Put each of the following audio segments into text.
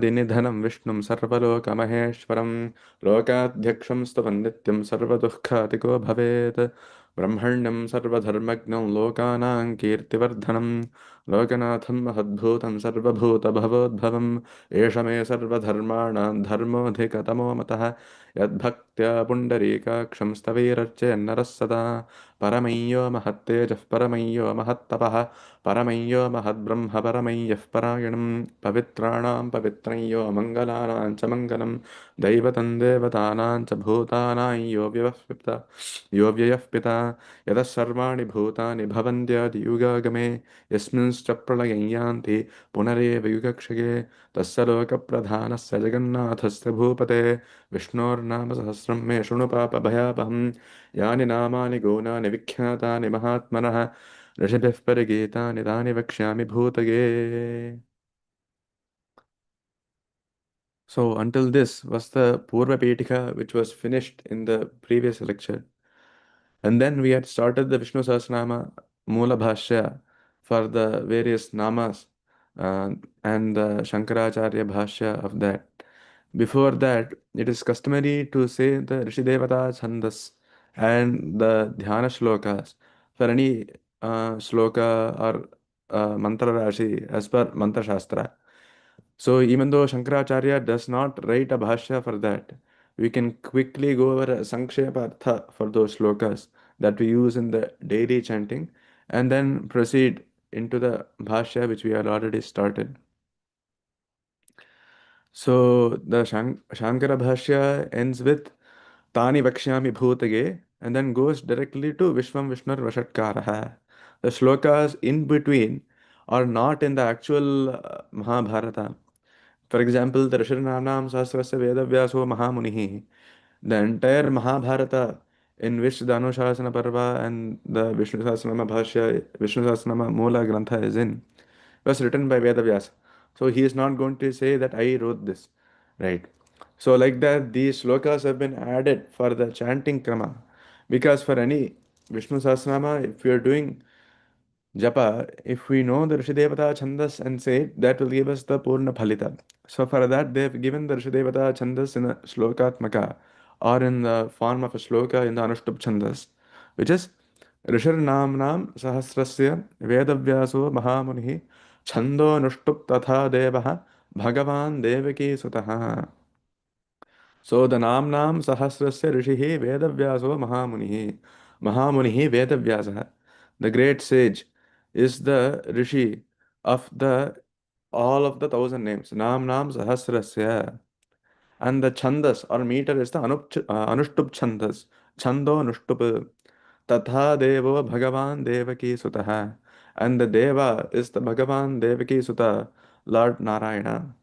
अनादिनिधनं विष्णुं सर्वलोकमहेश्वरं लोकाध्यक्षं स्तवन् नित्यं सर्वदुःखातिको भवेत् ब्रह्मण्यं सर्वधर्मज्ञं लोकानां कीर्तिवर्धनं लोकनाथं महद्भूतं सर्वभूतभवोद्भवम् एष मे सर्वधर्माणां धर्मोऽधिकतमो मतः यद्भक्त्या पुण्डरीकाक्षं स्तवैरर्चयन्नरः सदा परमय्यो महत्तेजः परमय्यो महत्तपः परमय्यो महद्ब्रह्म परमय्यः परायणं पवित्राणां पवित्रय्यो मङ्गलानां च मङ्गलं दैवतं देवतानां च भूतानां यो व्ययः पिता यतः सर्वाणि भूतानि भवन्त्यादियुगागमे यस्मिंश्च प्रलयं यान्ति पुनरेव युगक्षये तस्य लोकप्रधानस्य जगन्नाथस्य भूपते विष्णोर्नाम सहस्रं मे शृणु पापभयापहम् यानि नामानि गौणानि विख्यातानि महात्मनः ऋषिभिः परिगीतानि तानि वक्ष्यामि भूतये. So until this was the Purva Petika, which was finished in the previous lecture. And then we had started the Vishnu Sahasranama Moola Bhashya for the various namas and the Shankaracharya Bhashya of that. Before that, it is customary to say the Rishi Devata Chandas and the Dhyana Shlokas for any shloka or mantra rashi as per Mantra Shastra. So even though Shankaracharya does not write a bhashya for that, we can quickly go over a Sankshepartha for those slokas that we use in the daily chanting and then proceed into the bhashya which we had already started. So the Shankara bhashya ends with Tani Vakshyami Bhutage and then goes directly to Vishwam Vishnur Vashatkaraha. The slokas in between are not in the actual Mahabharata. For example, the Risharnam Sahasrasya Vedavyaso Mahamunihi. The entire Mahabharata in which the Anushasana Parva and the Vishnu Sahasranama Bhashya, Vishnu Sahasranama Moola Grantha is in, was written by Vedavyasa. So he is not going to say that I wrote this, right? So like that, these slokas have been added for the chanting krama. Because for any Vishnu Sahasranama, if you are doing Japa, if we know the Rishidevata Chandas and say it, that will give us the Purna Phalita. So for that, they have given the Rishidevata Chandas in a Slokatmaka or in the form of a Sloka in the Anushtup Chandas, which is Rishir Namnam Sahasrasya Vedavyaso Mahamunihi Chando Anushtup Tatha Devaha Bhagavan Devaki Sutaha. So the Namnam Sahasrasya Rishihi Vedavyaso Mahamunihi. Mahamunihi Vedavyasaha. The great sage is the Rishi of the all of the thousand names. Namnam Sahasrasya. And the Chandas or meter is the Anushtup Chandas. Chando Anushtup. Tatha Devo Bhagavan Devaki Sutaha. And the Deva is the Bhagavan Devaki Sutta, Lord Narayana.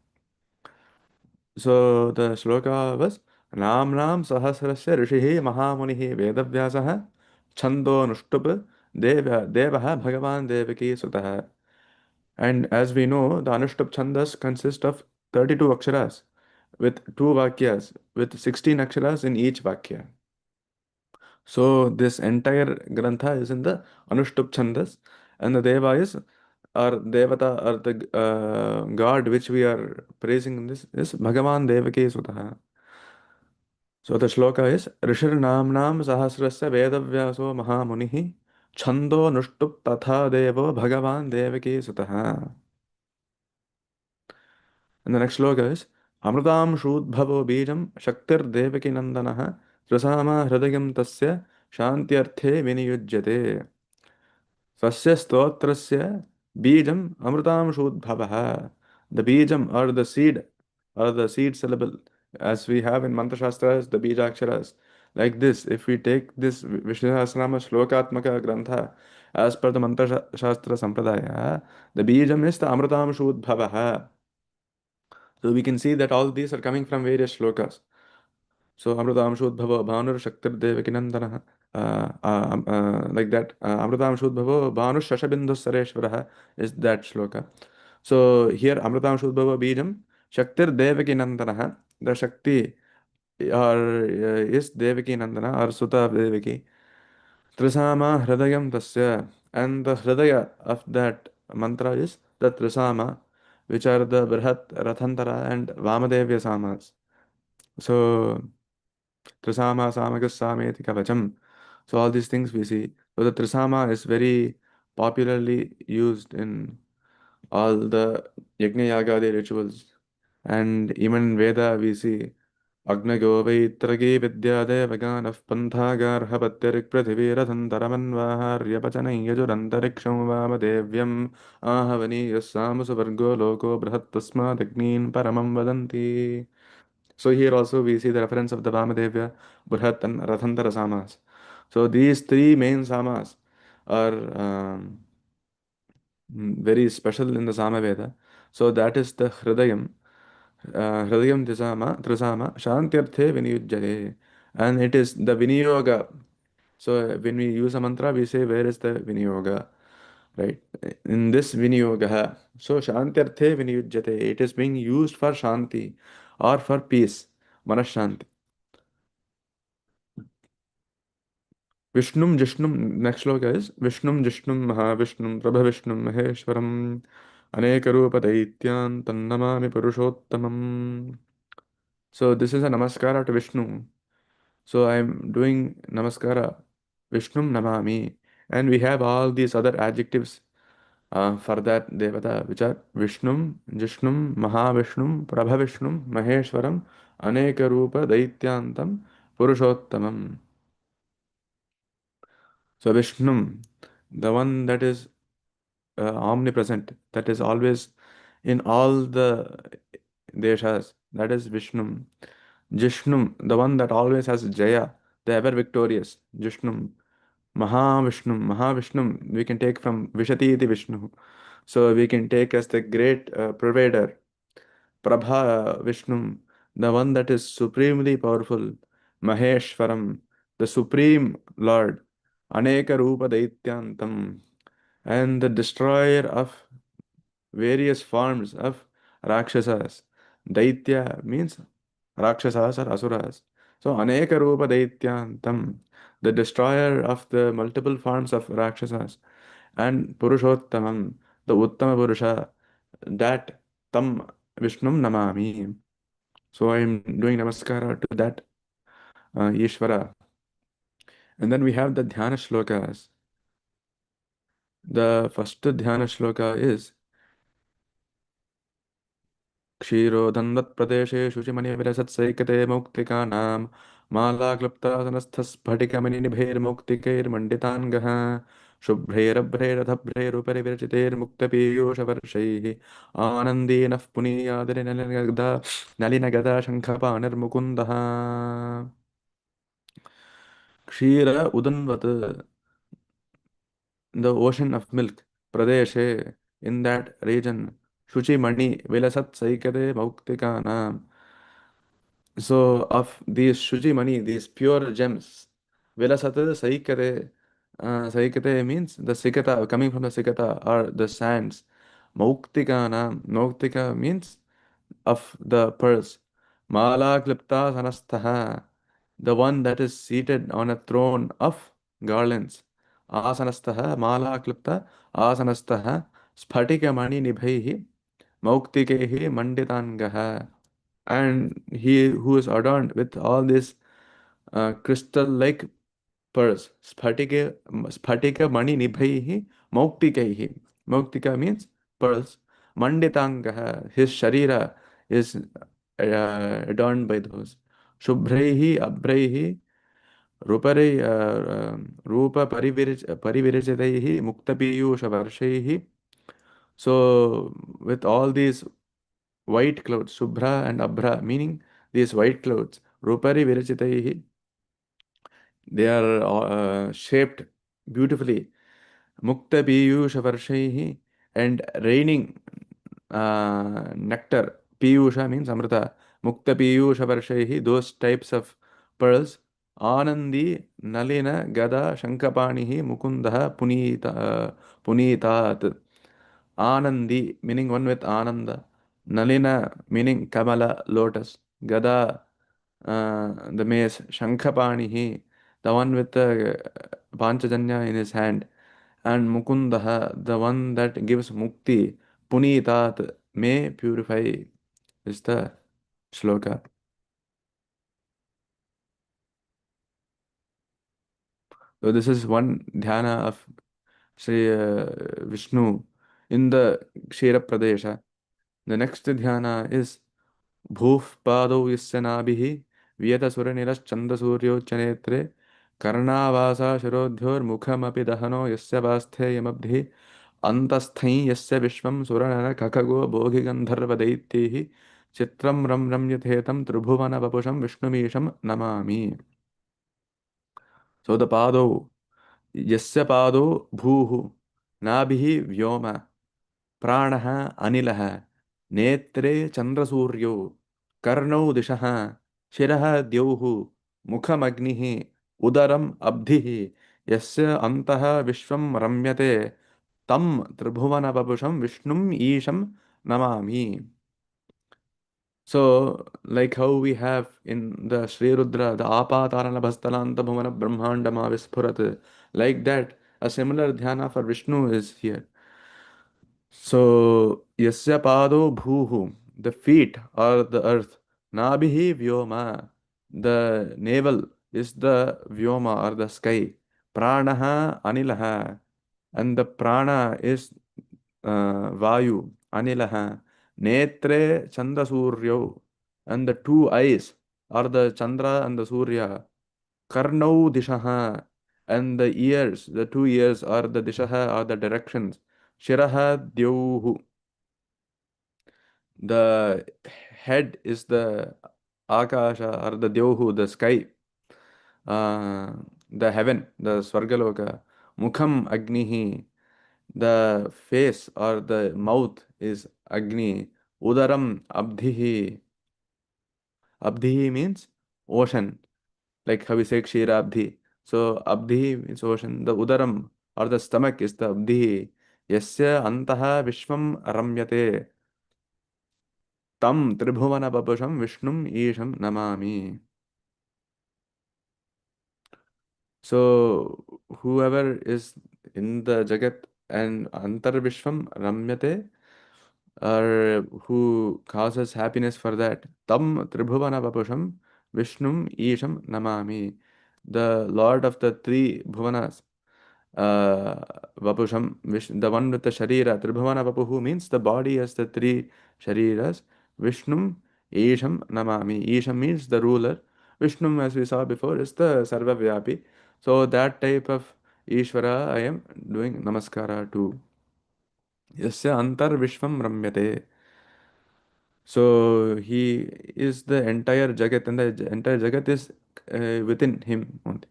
So the shloka was Namnam Sahasrasya Rishihi Mahamunihi Vedavyasaha Chando Nushtup Devaha Bhagavan Devaki Sutaha. And as we know, the Anushtup Chandas consist of 32 aksharas with two vakyas, with 16 aksharas in each vakya. So this entire grantha is in the Anushtup Chandas, and the Deva is or Devata or the God which we are praising in this is Bhagavan Devaki Sutaha. So the shloka is Rishir Namnam Sahasrasya Vedavyaso Mahamunihi Chando Nushtup Tatha Devo Bhagavan Devaki Sutaha. And the next shloka is Amrutam Shudbhavo Bijam Shaktir Devaki Nandanaha Trasama Hridayam Tasya Shantyarthe Viniyujyate. Swasya Stotrasya Bijam Amrutam Shudbhavaha. The Bijam or the seed syllable as we have in Mantra Shastras, the Bijaksharas. Like this, if we take this Vishnu Sahasranama Slokatmaka Grantha as per the Mantra Shastra Sampradaya, the Bijam is the Amrutam Shudbhavaha. So we can see that all these are coming from various shlokas. So Amrutamshodbhava Bhanur Shaktir Devakinandana like that. Amrutamshodbhava Bhanu Shashabindu Sareshwaraha is that shloka. So here Amrutamshodbhava Bijam Shaktir Devakinandana. The Shakti is Devaki Nandana or Sutta of Devaki. Trisama Hridayam Tasya. And the Hridaya of that mantra is the Trisama, which are the Brihat, Rathantara, and Vamadevya Samas. So, Trisama, Samagas, Sameti Kavacham. So, all these things we see. So, the Trisama is very popularly used in all the Yajna Yagadi rituals. And even in Veda, we see Agnagyo Vaitragi Vidyadevaganah Panthagarha Patyarik Prithivirathantaramanvaharyapachanai Yajurantarikshamam Vamadevyam Ahavani Yasamusavargo Loko Brahat Tasmat Agnin Paramam Vadanti. So here also we see the reference of the Vamadevya, Burhat and Rathantara Samas. So these three main Samas are very special in the Samaveda. So that is the Hridayam. Hridayam Trisama Shantyarthe Viniyujjate. And it is the Viniyoga. So when we use a mantra, we say, where is the Viniyoga? Right? In this Viniyoga. So Shantyarthe Viniyujjate. It is being used for Shanti or for peace. Manashanti. Vishnum Jishnum, next sloka is Vishnum Jishnum Mahavishnum Prabhavishnum Maheshwaram Anekarupa Daityan Tannamami Purushottamam. So this is a namaskara to Vishnu. So I am doing namaskara Vishnum Namami. And we have all these other adjectives for that Devata, which are Vishnum, Jishnum, Mahavishnum, Prabhavishnum, Maheshwaram, Anekarupa Daityantam, Purushottamam. So Vishnum, the one that is omnipresent, that is always in all the deshas, that is Vishnum. Jishnum, the one that always has Jaya, the ever victorious, Jishnum. Mahavishnum, we can take from Vishati iti Vishnu. So we can take as the great provider. Prabha Vishnu, the one that is supremely powerful. Maheshwaram, the supreme Lord. Aneka Rupa Daityantam, and the destroyer of various forms of Rakshasas. Daitya means Rakshasas or Asuras. So Aneka Rupa Daityantam, the destroyer of the multiple forms of Rakshasas. And Purushottamam, the Uttama Purusha, that Tam Vishnum Namami. So I am doing namaskara to that Ishvara. And then we have the Dhyana shlokas. The first Dhyana shloka is क्षीरोदन्वत्प्रदेशे शुचिमणिविलसत्सैकते मौक्तिकानां मालाक्लुप्तासनस्थस्फटिकमणिनिभैर्मौक्तिकैर्मण्डिताङ्गः शुभ्रैरभ्रैरधभ्रैरुपरि विरचितैर्मुक्तपीयूषवर्षैः आनन्दीनः पुनीयादिनलिनगदा नलिनगदा शङ्खपाणिर्मुकुन्दः Kshir उदन्वत्, the ocean of milk, Pradeshe, in that region, Shuchi Mani, Vilasat Saikade Mauktikana. So, of these Shuchi Mani, these pure gems, Vilasat Saikade, Saikade means the Sikata, coming from the Sikata or the sands. Mauktikana, Mauktika means of the pearls. Mala Klipta Sanastaha, the one that is seated on a throne of garlands. Asanastaha, Mala Klipta, Asanastaha, Sphatika Nibhaihi, Mauktikaihi Manditangaha. And he who is adorned with all these crystal like pearls, Sphatika Mani Nibhaihi, Mauktikaihi. Mauktika means pearls. Manditangaha, his Sharira is adorned by those. Shubhraihi, Abhraihi, Rupa Parivirajataihi, Muktapiyusha Varshaihi. So, with all these white clouds, Shubhra and Abhra, meaning these white clouds, Rupari Virajataihi, they are shaped beautifully. Mukta Piyusha Varshaihi, and raining nectar. Piyusha means Amrita. Mukta Piyusha Varshaihi, those types of pearls. Anandi Nalina Gada Shankapanihi Mukundaha Punitat. Anandi meaning one with Ananda. Nalina meaning Kamala, lotus. Gada, the mace. Shankapanihi, the one with the Panchajanya in his hand. And Mukundaha, the one that gives mukti, Punitat, may purify is the shloka. So this is one dhyana of Sri Vishnu in the Kshira Pradesha. The next dhyana is Bhuf Pado Yasyanabhihi Vyeta Suraniras Chanda Suryo Chanetre Karnavasa Shirodhyor Mukhamapi Dahano Yasya Vasthe Yamabdhi Antasthai Yasya Vishwam Suranara Kakago Bhogi Gandharva Daityehi Chitram Ram Ramyathetam Tribhuvana Vapusham Vishnumisham Namami. So the Pado Yasya Pado Bhuhu Nabhihi Vyoma प्राणः अनिलः नेत्रे चन्द्रसूर्यो कर्णौ दिशः शिरः द्यौः मुखमग्निः उदरम् अब्धिः यस्य अन्तः विश्वं रम्यते तं त्रिभुवनवपुषं विष्णुम् ईशं Namami. So, like how we have in the Sri Rudra, the Apatarana Bhastalanta Bhumana Brahmandama Visphurat, like that, a similar dhyana for Vishnu is here. So, Yasya Pado Bhuhu, the feet are the earth. Nabhihi Vyoma, the navel is the Vyoma or the sky. Pranaha Anilaha, and the prana is Vayu, Anilaha. Netre Chanda Suryo, and the two eyes are the Chandra and the Surya. Karnau Dishaha, and the ears, the two ears are the Dishaha are the directions. Shiraha Dyauhu, the head is the Akasha or the Dyauhu, the sky, uh, the heaven, the Swargaloka. Mukham Agnihi, the face or the mouth is Agni. Udaram Abdhihi, Abdhihi means ocean, like how we say Kshirabdhi. So Abdhi means ocean. The Udaram or the stomach is the Abdhi. Yasya Antaha Vishwam Ramyate. Tam Tribhuvana Babusham Vishnum Isham Namami. So whoever is in the Jagat and Antar Vishwam Ramyate, or who causes happiness for that, Tam Tribhuvana Babusham Vishnum Isham Namami. The Lord of the three Bhuvanas, Vapusham, the one with the Sharira, Tribhavana Vapuhu means the body has the three Shariras. Vishnum, Isham, Namami. Isham means the ruler. Vishnum, as we saw before, is the Sarva Vyapi. So that type of Ishvara I am doing Namaskara to. Yasya Antar Vishwam Ramyate. So he is the entire Jagat, and the entire Jagat is within him only.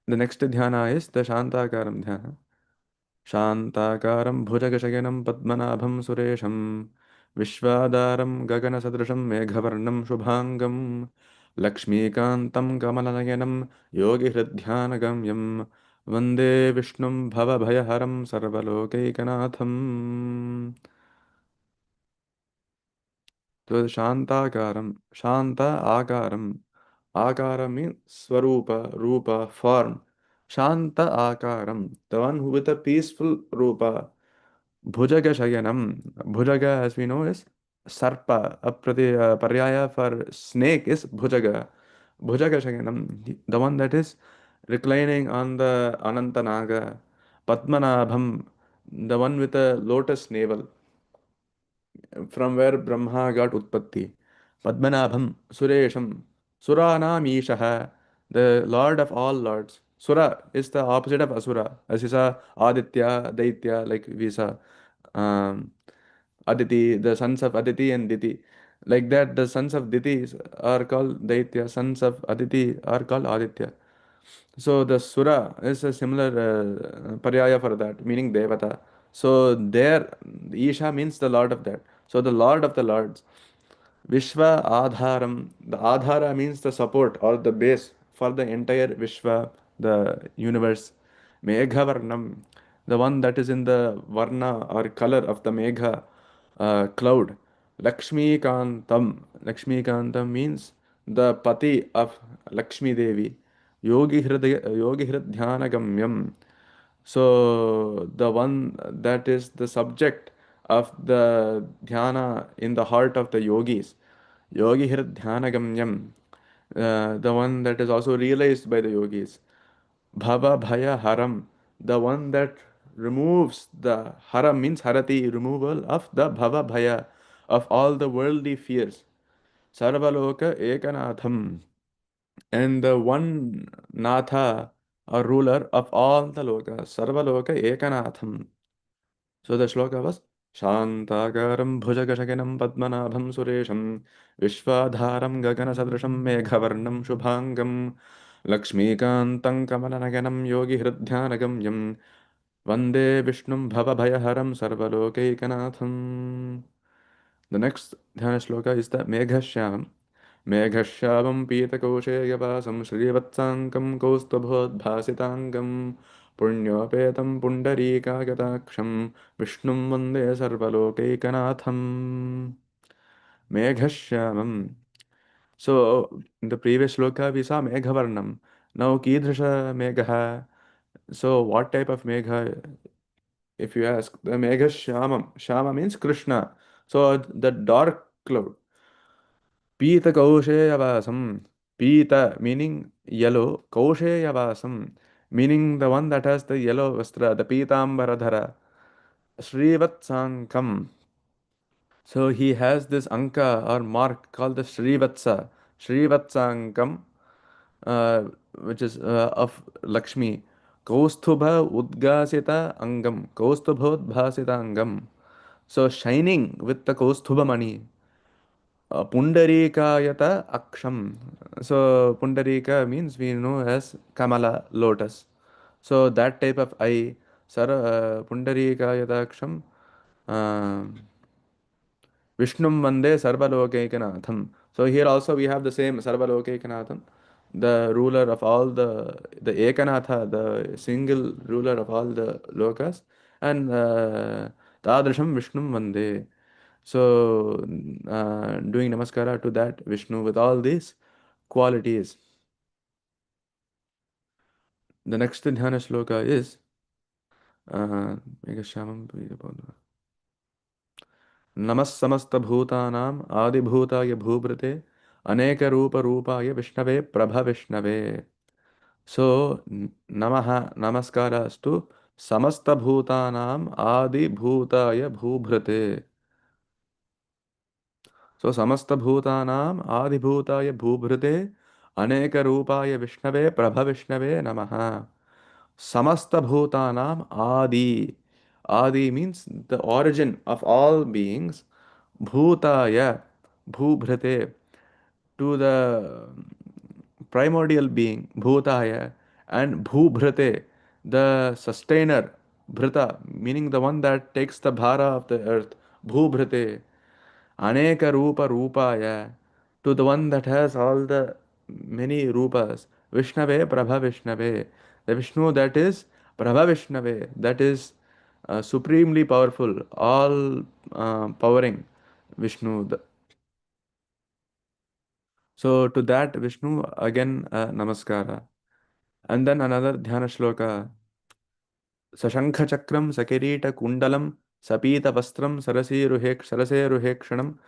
The next dhyana is the Shantakaram dhyana. शान्ताकारं भुजगशयनं पद्मनाभं सुरेशं विश्वाधारं गगनसदृशं मेघवर्णं शुभाङ्गं लक्ष्मीकान्तं कमलनयनं योगिहृद्ध्यानगम्यं वन्दे विष्णुं भवभयहरं सर्वलोकैकनाथम्. So Shantakaram, Shanta Akaram. Akara means Swarupa, Rupa, form. Shanta Akaram, the one who with a peaceful Rupa. Bhujaga Shayanam. Bhujaga, as we know, is Sarpa. Paryaya for snake is Bhujaga. Bhujaga Shayanam, the one that is reclining on the Anantanaga. Padmanabham, the one with a lotus navel, from where Brahma got Utpatti. Padmanabham, Suresham, Suranam Ishaha, the Lord of all lords. Sura is the opposite of Asura. As you saw, Aditya, Daitya, like we saw. Um, Aditi, the sons of Aditi and Diti. Like that, the sons of Diti are called Daitya, sons of Aditi are called Aditya. So the Sura is a similar paryaya for that, meaning Devata. So there, Isha means the Lord of that. So the Lord of the Lords. Vishwa Adharam. The Adhara means the support or the base for the entire Vishwa, the universe. Meghavarnam, the one that is in the Varna or color of the Megha cloud. Lakshmi Kantam. Lakshmi Kantam means the Pati of Lakshmi Devi. Yogi Hridhyana Gamyam. So the one that is the subject of the dhyana in the heart of the yogis. Yogi hir dhyana gamyam, the one that is also realized by the yogis. Bhava Bhaya Haram, the one that removes the haram means harati, removal of the Bhava Bhaya, of all the worldly fears. Sarvaloka Ekanatham, and the one Natha or ruler of all the lokas. Sarvaloka Ekanatham. So the shloka was Shantagaram Bhujagashakinam Padmanabham Suresham Vishwadharam Gaganasadrisham Meghavarnam Shubhangam Lakshmikantam Kamalanaganam Yogi Hridhyanagamyam Vande Vishnum Bhavabhayaharam Sarvalokaikanaatham. The next dhyana shloka is the Meghashyamam. Meghashyamam Pitakosheyavasam Srivatsankam Kaustubhodbhasitangam Punyopetam Pundarikagataksham Vishnum Vande Sarvalokaikanaatham. Meghashyamam. So, in the previous shloka we saw Meghavarnam. Now, Kidrisha Megha. So, what type of Megha, if you ask? The Megha Shamam. Shama means Krishna. So, the dark cloud. Pita Kausheyavasam. Pita meaning yellow. Kausheyavasam meaning the one that has the yellow vastra, the Pitambaradhara. Srivatsankam. So he has this anka or mark called the Srivatsa. Srivatsankam, uh, which is of Lakshmi. Kaustubha Udgasita Angam. Kaustubhodbhasita Angam. So shining with the Kaustubha mani. Pundarikayata Aksham. So Pundarika means we know as Kamala, lotus. So that type of eye, Pundarikayata Aksham. Vishnum Vande Sarvalokekanatham. So here also we have the same Sarvalokekanatham, the ruler of all the Ekanatha, the single ruler of all the lokas, and Tadrisham Vishnum Vande. So doing namaskara to that Vishnu with all these qualities. The next dhyana shloka is Meghashyamam नमः समस्तभूतानाम् आदिभूताय भूभृते अनेकरूपरूपाय विष्णवे प्रभविष्णवे. So, Namaha, Namaskarastu Samastabhutanam Adibhutaya Bhubhrate. So, Samastabhutanam Adibhutaya Bhubhrate Aneka Vishnave Prabhavishnave Namaha. Samastabhutanam Adi. Adi means the origin of all beings. Bhutaya, Bhubhrate, to the primordial being, Bhutaya, and Bhubhrate, the sustainer, Bhrata, meaning the one that takes the bhara of the earth, Bhubhrate, Aneka Rupa Rupaya, to the one that has all the many Rupas, Vishnave, Prabha Vishnave, the Vishnu that is Prabha Vishnave, that is supremely powerful, all powering Vishnu. So to that Vishnu again namaskara. And then another dhyana shloka. Sashankha chakram sakirita kundalam sapita vastram saraseruhekshanam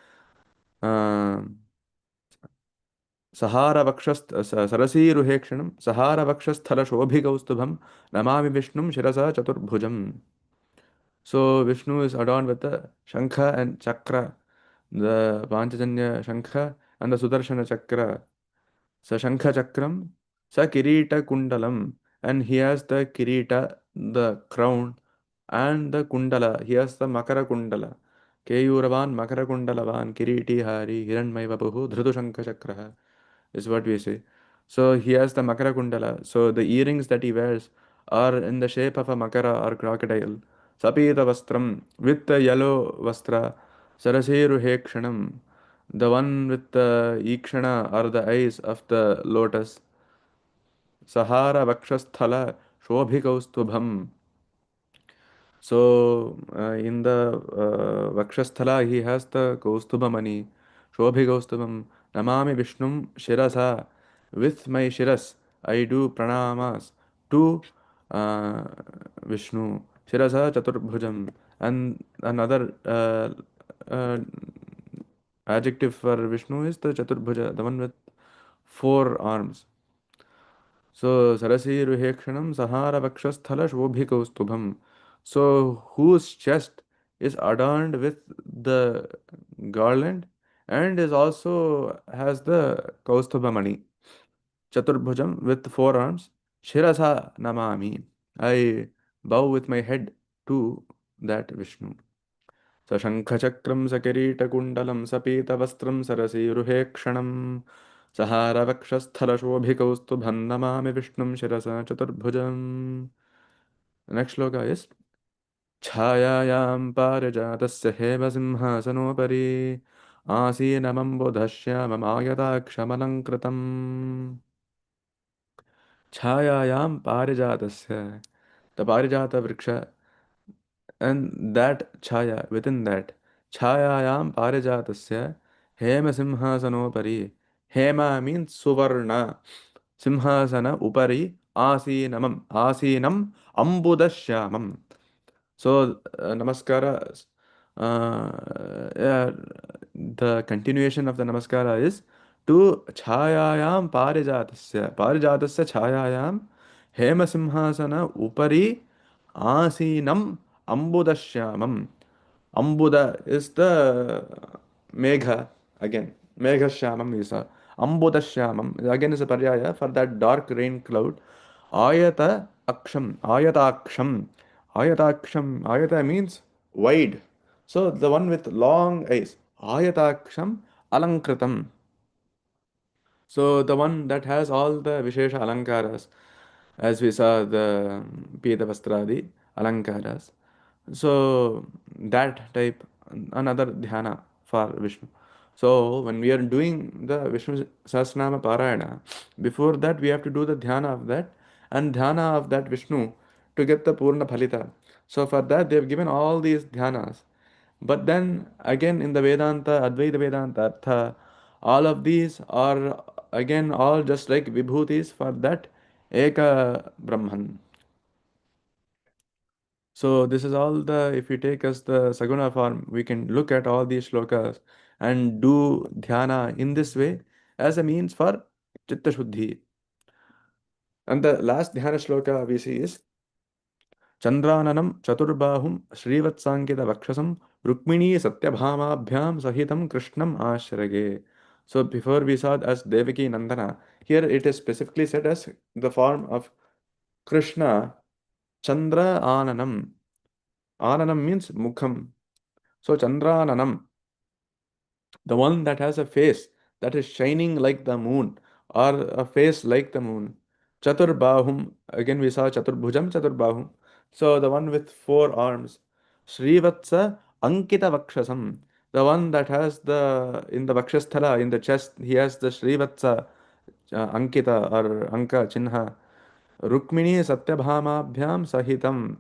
सरसीरुहेक्षणं सहारवक्षस्थलशोभिकौस्तुभं Namami विष्णुं शिरसा चतुर्भुजम्. So Vishnu is adorned with the Shankha and Chakra, the Panchajanya Shankha and the Sudarshana Chakra. Sa Shankha Chakram, Sa Kirita Kundalam, and he has the Kirita, the crown, and the Kundala, he has the Makara Kundala. Keyuravan Makara Kundalavan Kiriti Hari Hiranmaivapuhu Dhrutu Shankha Chakra is what we say. So he has the Makara Kundala. So the earrings that he wears are in the shape of a Makara or crocodile. Sapita Vastram with the yellow Vastra. Saraseru Hekshanam, the one with the Ikshana or the eyes of the lotus. Sahara Vakshasthala Shobhikaustubham. So, in the Vakshasthala, he has the Kaustubhamani, Shobhi Kaustubham, Namami Vishnum Shirasa. With my Shiras, I do pranamas to uh, Vishnu. Shirasa Chaturbhujam. And another adjective for Vishnu is the Chaturbhuja, the one with four arms. So Sarasiruhekshanam Sahara Vakshasthala Shobhikaustubham. So whose chest is adorned with the garland and is also has the Kaustubhamani. Chaturbhujam with four arms. Shirasa Namami. I bow with my head to that Vishnu. सशङ्खचक्रं सकिरीटकुण्डलं सपीतवस्त्रं सरसीरुहेक्षणं सहारवक्षस्थलशोभिकौस्तुभं Namami विष्णुं शिरसा चतुर्भुजम्. The next shloka is छायायां पारिजातस्य हेमसिंहासनोपरि आसीनमम्बुधश्याममायताक्षमलङ्कृतम्. छायायां पारिजातस्य, the parijata vriksha, and that chaya, within that chayayam parijatasya hema simhasanopari. Hema means suvarna. Simhasana upari asinam ambudashyamam. So namaskara, yeah, the continuation of the namaskara is to chayayam parijatasya chayayam hema simhasana upari asinam ambudashyamam. Ambuda is the megha again. Megha shyamam is a ambudashyamam again is a paryaya for that dark rain cloud. Ayataksham. Ayata means wide. So the one with long eyes. Ayataksham alankritam. So the one that has all the Vishesha Alankaras, as we saw the Pita Vastradi Alankaras. So that type, another dhyana for Vishnu. So when we are doing the Vishnu Sahasranama Parayana, before that we have to do the dhyana of that and dhyana of that Vishnu to get the Purna Phalita. So for that they have given all these dhyanas. But then again in the Vedanta, Advaita Vedanta Artha, all of these are again all just like Vibhutis for that Eka Brahman. So this is all the, if you take as the Saguna form, we can look at all these shlokas and do dhyana in this way as a means for Chitta Shuddhi. And the last dhyana shloka we see is Chandrananam Chaturbahum Srivatsankita Vakshasam Rukmini Satyabhamabhyam Sahitam Krishnam Ashrage. So before we saw it as Devaki Nandana, here it is specifically said as the form of Krishna Chandra Ananam. Ananam means Mukham. So Chandrananam, the one that has a face that is shining like the moon or a face like the moon. Chaturbahum, again we saw Chaturbhujam, Chaturbahum. So the one with four arms. Srivatsa Ankita Vakshasam, the one that has the, in the Vakshasthala, in the chest, he has the Srivatsa Ankita or Anka Chinha. Rukmini Satyabhamabhyam Sahitam.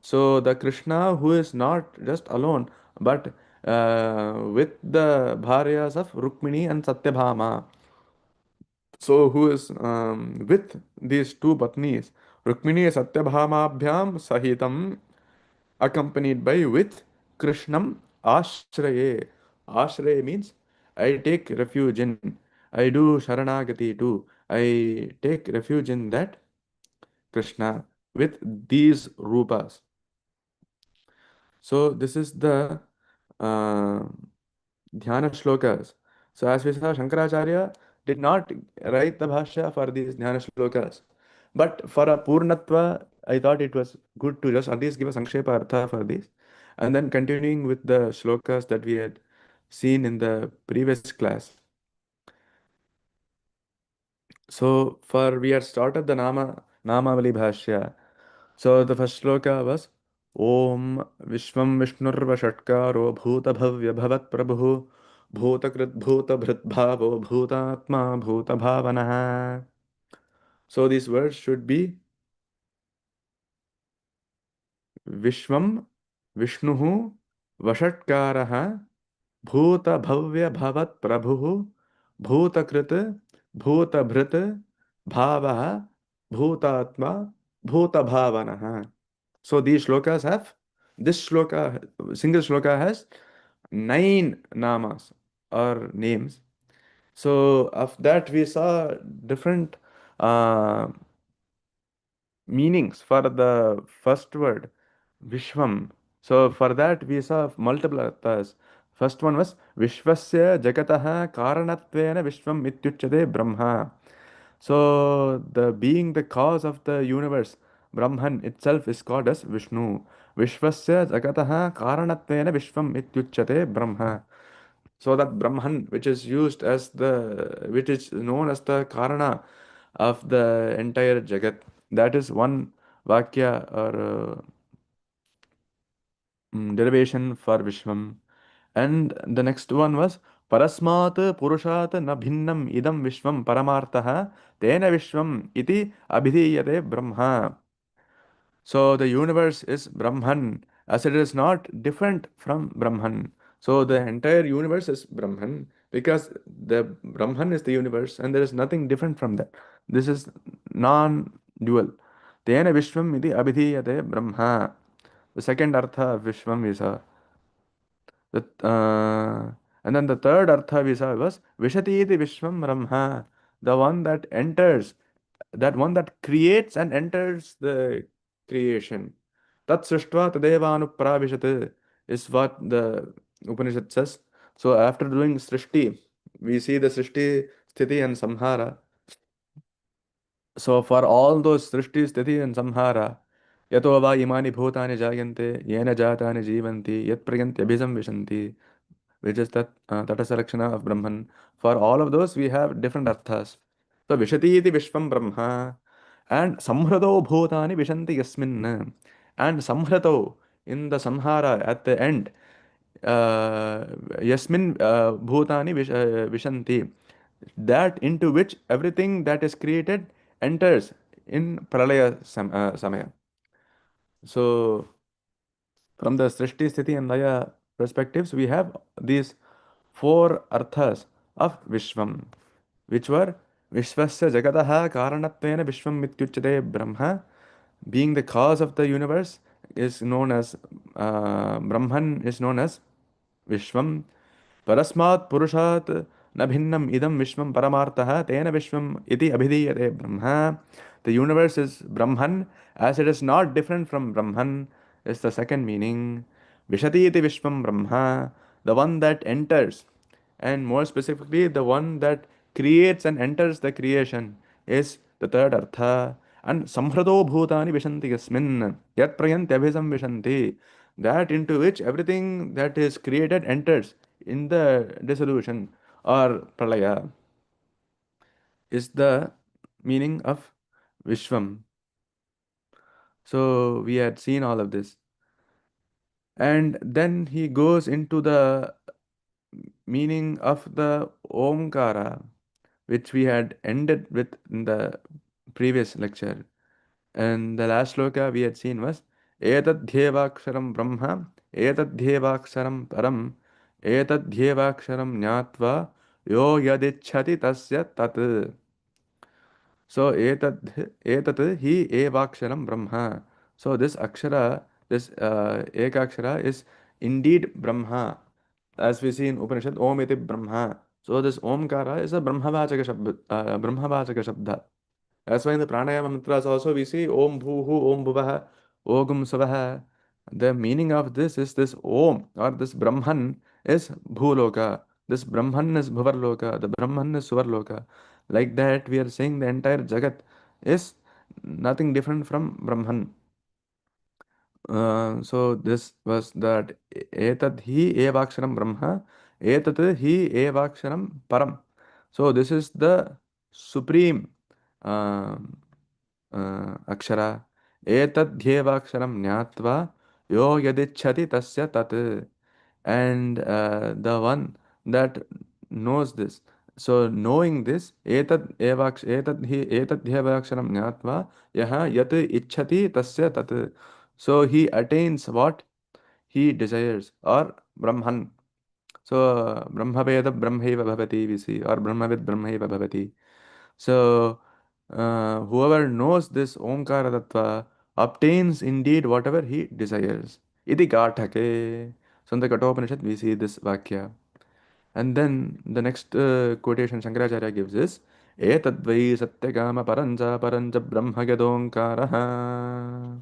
So the Krishna who is not just alone, but with the bharyas of Rukmini and Satyabhama. So who is with these two patnis, Rukmini Satyabhamabhyam Sahitam, accompanied by with Krishnam Ashraye. Ashraye means I take refuge in. I do Sharanagati too. I take refuge in that Krishna with these rupas. So this is the uh, dhyana shlokas. So as we saw, Shankaracharya did not write the bhashya for these dhyana shlokas. But for a purnatva, I thought it was good to just at least give a sankshepa artha for this. And then continuing with the shlokas that we had seen in the previous class. So for we had started the Namavali bhashya. So the first shloka was Om Vishwam Vishnurva Shatkaro Bhuta Bhavya Bhavat Prabhu Bhuta Krit Bhuta Bhrit Bhavo Bhutatma Bhuta Bhavanaha. So these words should be Vishwam Vishnuhu Vashatkaraha Bhuta Bhavya Bhavat Prabhu Bhuta Krit Bhuta Bhrit Bhavaha Bhutatma Bhuta Bhavanaha. So these shlokas have This shloka, single shloka has 9 namas or names. So of that we saw different uh, meanings for the first word, Vishwam. So for that we saw multiple arthas. First one was Vishwasya Jagataha Karanatvena Vishwam Ityuchade Brahma. So the being the cause of the universe, Brahman itself is called as Vishnu. Vishwasya Jagataha Karanatvena Vishwam Ityuchate Brahma. So that Brahman, which is used as which is known as the Karana of the entire Jagat, that is one Vakya or derivation for Vishwam. And the next one was Parasmat Purushat na bhinnam idam Vishwam Paramartaha Tena Vishwam iti abhidhiyate Brahma. So the universe is Brahman, as it is not different from Brahman. So the entire universe is Brahman because the Brahman is the universe and there is nothing different from that. This is non-dual. Tena Vishwam iti abhidhiyate Brahma. The second artha of Vishwam is and then the third artha we saw was Vishati iti Vishwam Brahma, the one that enters, that one that creates and enters the creation. Tat srishtva tadevanupravishat is what the Upanishad says. So after doing Srishti, we see the Srishti, Sthiti and Samhara. So for all those Srishti, Sthiti and Samhara, yato va imani bhutani jayante, yena jatani jivanti, yat prayanti abhisamvishanti, which is that Tatasa Lakshana of Brahman. For all of those, we have different arthas. So Vishati iti Vishwam Brahma and Samhrado Bhutani Vishanti Yasmin and Samhrado in the Samhara at the end. Yasmin Bhutani Vishanti, that into which everything that is created enters in Samaya. So from the Srishti, Sthiti, and Laya perspectives, we have these four arthas of Vishwam, which were Vishwasya Jagataha Karanatvena Vishwam Mityuchate Brahma, being the cause of the universe, is known as Brahman, is known as Vishwam. Parasmat Purushat na bhinnam idam Vishwam Paramartaha Tena Vishwam iti abhidhiyate Brahma. The universe is Brahman, as it is not different from Brahman, is the second meaning. Vishati iti Vishwam Brahma, the one that enters, and more specifically, the one that creates and enters the creation is the third artha. And samhrado bhutani vishanti yasmin, yat prayanti abhisam vishanti, that into which everything that is created enters in the dissolution or pralaya, is the meaning of Vishwam. So we had seen all of this. And then he goes into the meaning of the Omkara, which we had ended with in the previous lecture. And the last sloka we had seen was Etadhyevaksharam Brahma, Etadhyevaksharam Param, Etadhyevaksharam Nyatva, Yo Yadichhati Tasya Tat. So etat hi evaksharam Brahma. So this akshara, this ekakshara is indeed Brahma. As we see in Upanishad, Om iti Brahma. So this Omkara is a Brahmavachaka Shabda. That's why in the pranayama mantras also we see Om Bhuhu, Om Bhuvaha, Ogum Savaha. The meaning of this is this Om or this Brahman is Bhuloka. This Brahman is Bhuvarloka. The Brahman is Suvarloka. Like that, we are saying the entire Jagat is nothing different from Brahman. So this was that Etad hi evaksharam Brahma, Etat hi evaksharam Param. So this is the supreme akshara. Etadhyevaksharam Nyatva Yo Yadichhati Tasya Tat. And the one that knows this. So knowing this, etadhyevaksharam Nyatva yaha yat ichhati tasya tat. So he attains what he desires, or Brahman. So Brahmaveda Brahmaiva Bhavati, we see, or Brahmavid Brahmaiva Bhavati. So whoever knows this Omkara Tattva obtains indeed whatever he desires. iti Gatake. So in the Kathopanishad we see this Vakya. And then the next quotation Shankaracharya gives is Etadvai Satyagama Paranja Brahma Gadonkaraha.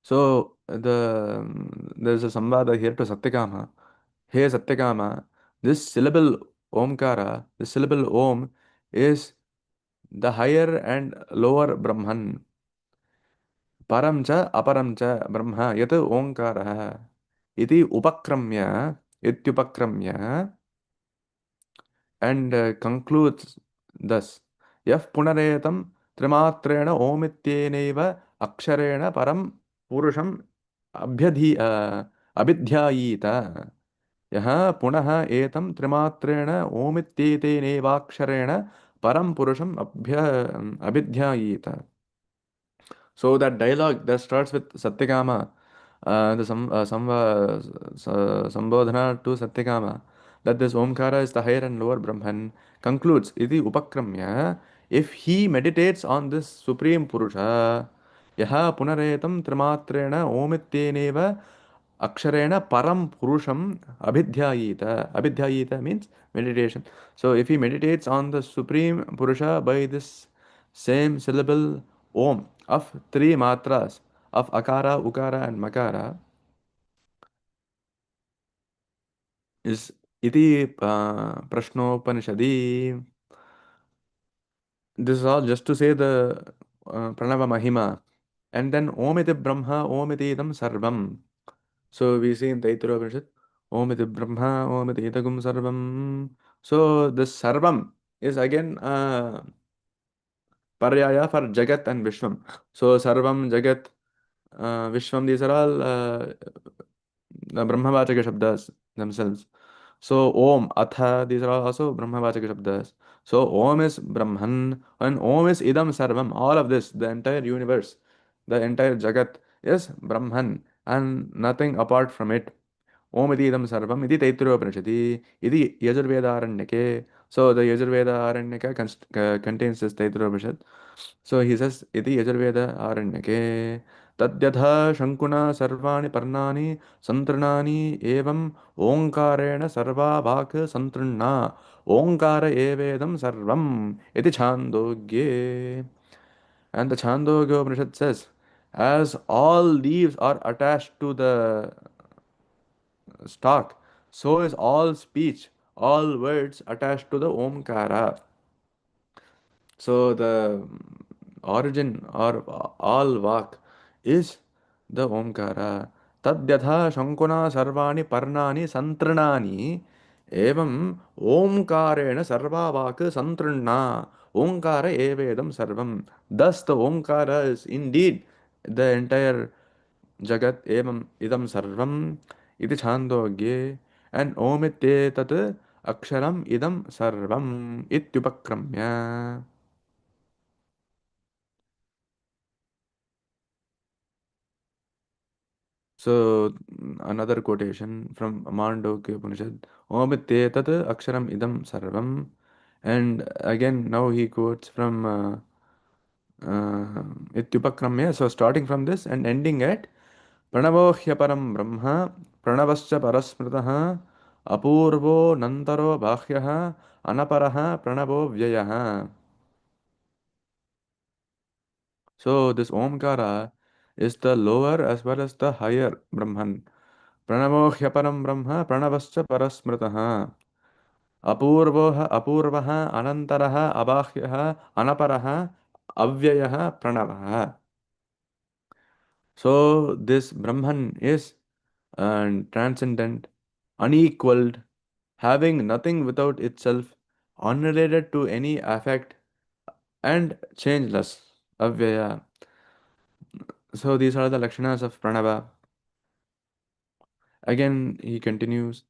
So there's a samvada here to Satyakama. Hey Satyakama, this syllable Omkara, this syllable Om is the higher and lower Brahman. Param cha aparam cha Brahma yat Omkara iti upakramya ityupakramya and concludes thus. Yaf punaretam trimatrena omityeneva aksharena param purusham abhidhyayita. यः पुनः एतं त्रिमात्रेण ओमित्येतेनेवाक्षरेण परं पुरुषम् अभिध्यायेत. So that dialogue that starts with Satyakama, Sambodhana to Satyakama, that this Omkara is the higher and lower Brahman, concludes, Iti Upakramya, if he meditates on this Supreme Purusha, Yaha Punaretam Trimatrena Omityeneva Aksharena Param Purusham Abhidhyayita. Abhidhyayita means meditation. So if he meditates on the Supreme Purusha by this same syllable Om of three matras of Akara, Ukara, and Makara is iti Prashnopanishadi. This is all just to say the Pranava Mahima. And then Om iti Brahma, Om iti idam sarvam. So we see in Taittiriya Upanishad, Om iti Brahma, Om iti idagum sarvam. So this sarvam is again paryaya for Jagat and Vishwam. So sarvam, Jagat, Vishwam, these are all the Brahmavachaka Shabdas themselves. So Om, Atha, these are all also Brahmavachaka Shabdas. So Om is Brahman and Om is Idam Sarvam. All of this, the entire universe, the entire Jagat is Brahman and nothing apart from it. Om iti idam sarvam iti Taittiriyopanishadi iti Yajurveda. So the Yajurveda Aranyaka contains this Taittiriyopanishad. So he says iti Yajurveda Aranyake tadyatha shankuna sarvani parnani santrinani evam omkarena sarva vak santrinna omkara evedam sarvam iti Chandogye. And the Chandogya Upanishad says, as all leaves are attached to the stalk, so is all speech, all words attached to the Omkara. So the origin or all vak is the Omkara. Tadyatha shankuna sarvani parnani santranani evam Omkarena sarva vak santranna Omkara evedam sarvam. Thus the Omkara is indeed the entire Jagat evam idam sarvam iti Chandogye and Omityetat aksharam idam sarvam ityupakramya. So another quotation from Mandokya Upanishad, Omityetat aksharam idam sarvam. And again now he quotes from Ityupakramya. So starting from this and ending at Pranavo hyaparam brahma pranavascha parasmritaha apurvo nantaro bhahyaha anaparaha pranavo vyayaha. So this Omkara is the lower as well as the higher Brahman. Pranavo hyaparam brahma pranavascha parasmritaha apurvaha anantaraha abhahyaha anaparaha avyayaha pranavaha. So this Brahman is transcendent, unequaled, having nothing without itself, unrelated to any affect, and changeless. Avyaya. So these are the lakshanas of Pranava. Again, he continues.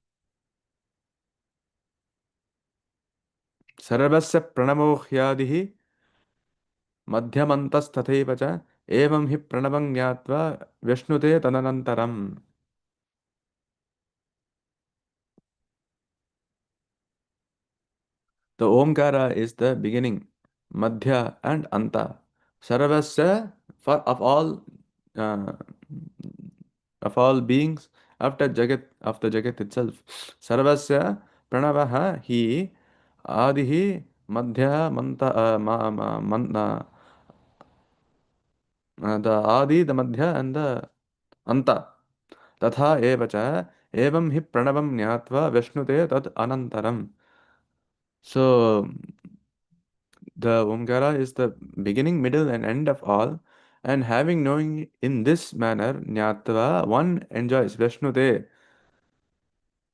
Sarvasya pranavo hyadihi madhyamantastatthaiva cha evam hi pranavam jnatva vishnute tadanantaram. The Omkara is the beginning, Madhya and Anta. Sarvasya for uh, of all beings of the Jagat itself. Sarvasya Pranavaha hi Adihi Madhya Manta the Adi, the Madhya and the Anta. तथा एव च एवं हि प्रणवं ज्ञात्वा विष्णुते तत् अनन्तरम्. So the Omkara is the beginning, middle, and end of all. And having knowing in this manner, Jnatva, one enjoys Vishnute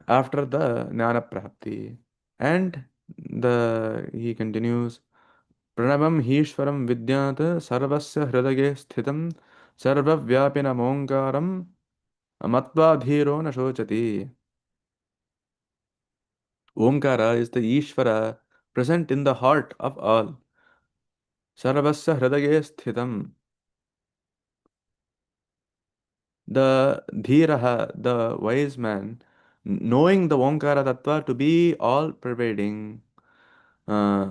after the Jnana Prapti. And he continues, Pranavam Hishwaram Vidyat Sarvasya Hridage Sthitam Sarvavyapinam Omkaram Matva Dhiro Na Shochati. Omkara is the Ishvara present in the heart of all. Sarvasya Hridage Sthitam. The Dhiraha, the wise man, knowing the Omkara Tattva to be all pervading, uh,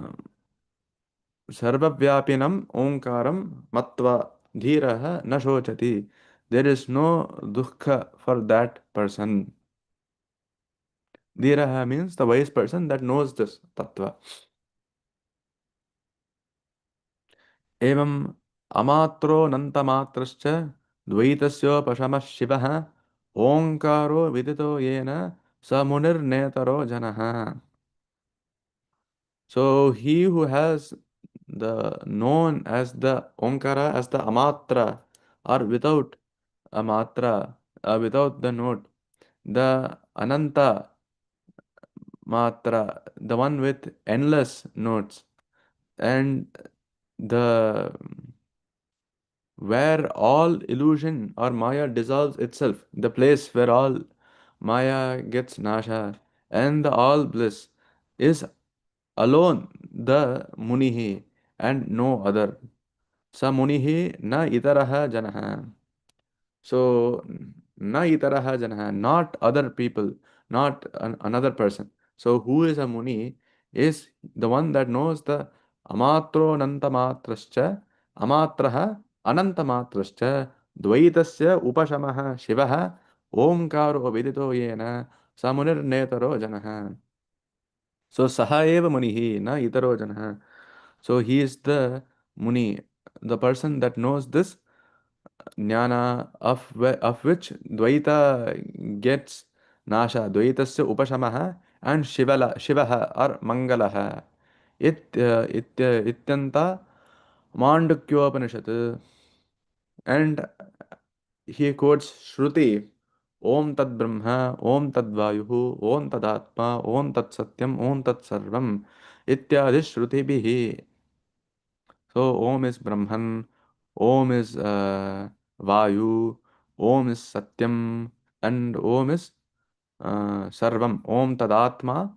Sarvavyapinam Omkaram Matva Dhiraha na shochati. There is no dukkha for that person. Dhiraha means the wise person that knows this Tattva. एवम् अमात्रो नन्तमात्रश्च द्वैतस्योपशमः शिवः ओङ्कारो विदितो येन स मुनिर्नेतरो जनः. So he who has the known as the Omkara as the Amatra or without a matra, without the note, the Ananta Matra, the one with endless notes, and the where all illusion or Maya dissolves itself, the place where all Maya gets nasha, and the all bliss is alone the Munihi and no other. Sa Munihi na itaraha janaha. So, na itaraha janaha, not other people, not another person. So, who is a Muni is the one that knows the amatro nantamatrascha, amatraha anantamatrascha, dvaitasya upashamaha shivaha, omkaro vidito yena, samunir netaro janaha. So, saha eva munihi, na itaro janaha. So, he is the Muni, the person that knows this jnana of which Dvaita gets nasha, Dvaitasya upashamaha and Shivaha or Mangalaha. Ityanta Mandukyopanishad. And he quotes Shruti, Om Tad Brahma, Om Tad Vayuhu, Om Tad Atma, Om Tat Satyam, Om Tat Sarvam, Ityadi Shruti Bihi. So Om is Brahman, Om is Vayu, Om is Satyam, and Om is Sarvam. Om Tadatma,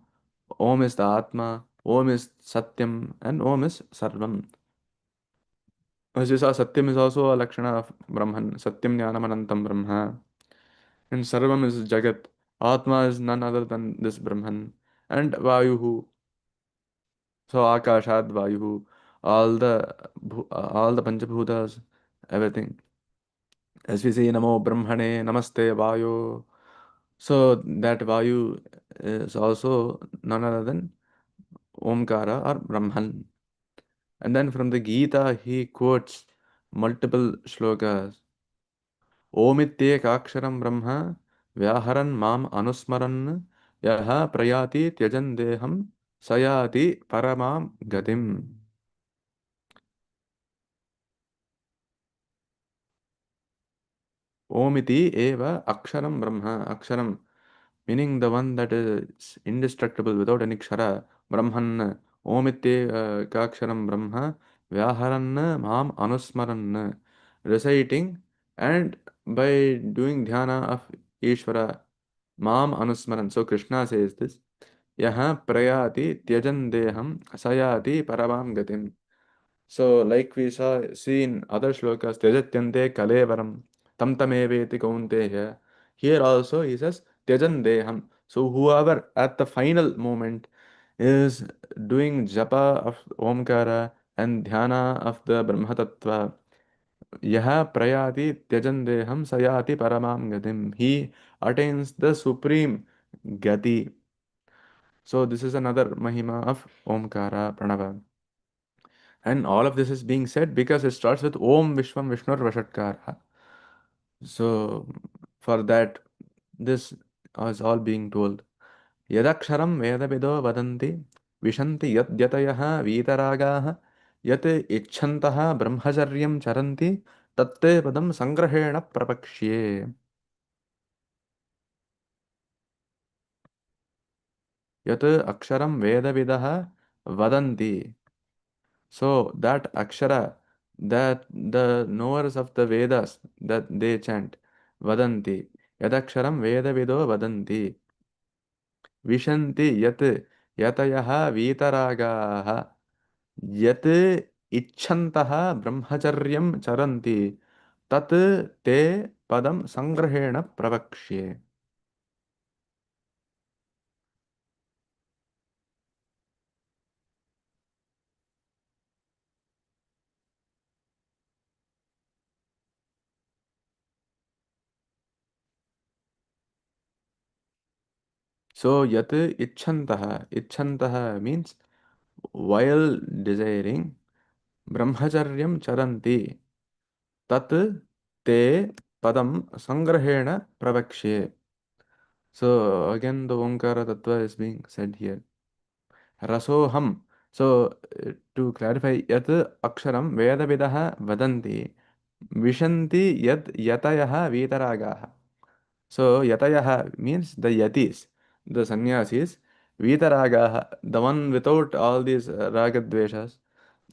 Om is the Atma, Om is Satyam, and Om is Sarvam. As you saw, Satyam is also a Lakshana of Brahman. Satyam Jnanam Anantam Brahma. And Sarvam is Jagat. Atma is none other than this Brahman. And Vayuhu. So Akashad Vayuhu. All the Panchabhutas, everything. As we say, Namo Brahmane, Namaste Vayu. So that Vayu is also none other than Omkara or Brahman. And then from the Gita, he quotes multiple shlokas. Omityekaksharam Brahma Vyaharan Mam Anusmaran Yaha Prayati Tyajan Deham Sayati Paramam Gatim. Omiti eva Aksharam Brahma. Aksharam meaning the one that is indestructible without any kshara. Brahman. Omite Kaksharam Brahma Vyaharan Mam Anusmaran. Reciting and by doing dhyana of Ishvara. Mam Anusmaran. So Krishna says this. Yaha prayati tyajan deham sayati paravam gatim. So, like we see in other shlokas, Tyajatyante Kalevaram, Tam Tameveti Kaunteya. Here also he says Tyajan Deham. So, whoever at the final moment is doing japa of Omkara and dhyana of the Brahma Tattva, यः प्रयाति त्यजन् देहं स याति परमां गतिम्. He attains the supreme gati. So this is another mahima of omkara pranava. And all of this is being said because it starts with Om Vishwam Vishnur Vashatkara. So for that, this is all being told. Yadaksharam Vedavido Vadanti Vishanti Yat Yatayaha Vitaragaha Yat Ichhantaha Brahmacharyam Charanti Tatte Padam Sangrahena Prapakshye. Yat Aksharam Vedavidaha Vadanti. So that Akshara, that the knowers of the Vedas, that they chant, Vadanti. Yadaksharam Vedavido Vadanti. Vishanti Yat Yatayaha Vitaragaha Yat Ichhantaha Brahmacharyam Charanti Tat Te Padam Sangrahena Pravakshye. So Yat Ichantaha means while desiring Brahmacharyam Charanti Tat Te Padam Sangrahena Pravakshye. So again the Omkara Tattva is being said here. Rasoham. So to clarify, Yat Aksharam Vedavidaha Vadanti Vishanti Yat Yatayaha Vitaragaha. So Yatayaha means the Yatis, the sannyasis, Vitaragaha, the one without all these ragadveshas,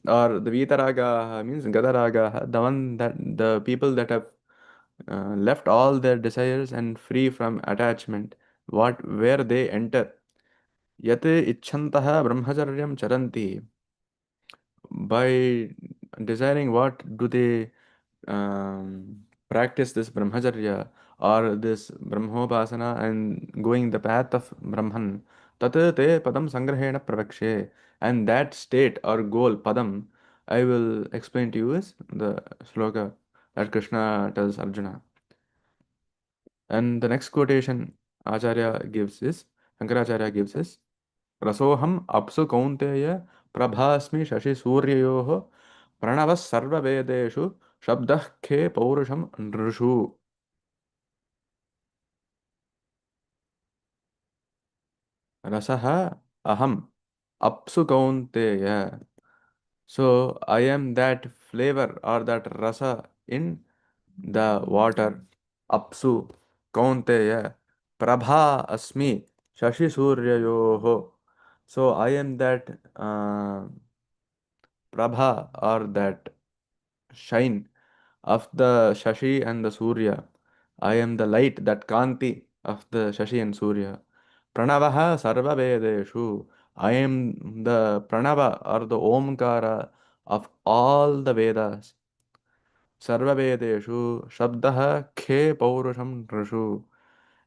or the Vitaragaha means Gadaragaha, the one that the people that have left all their desires and free from attachment, what where they enter. Yat Ichhantaha Brahmacharyam Charanti. By desiring what do they practice this brahmacharya or this brahmopasana and going the path of brahman tat te padam sangrahena pravakshe, and that state or goal padam I will explain to you is the sloka that Krishna tells Arjuna. And the next quotation Acharya gives is Shankaracharya gives is रसोहम अप्सु कौन्तेय प्रभास्मि शशि सूर्ययोः प्रणवः सर्ववेदेषु शब्दः खे पौरुषं नृषु. रसः अहम अप्सु कौन्तेय. So I am that flavor or that rasa in the water. Apsu Kaunteya Prabha Asmi Shashi Suryayoho. So I am that Prabha or that shine of the Shashi and the Surya. I am the light, that Kanti of the Shashi and Surya. Pranavaha Sarva Vedeshu. I am the Pranava or the Omkara of all the Vedas. Sarva Vedeshu Shabdaha Khe Paurusham Nrishu.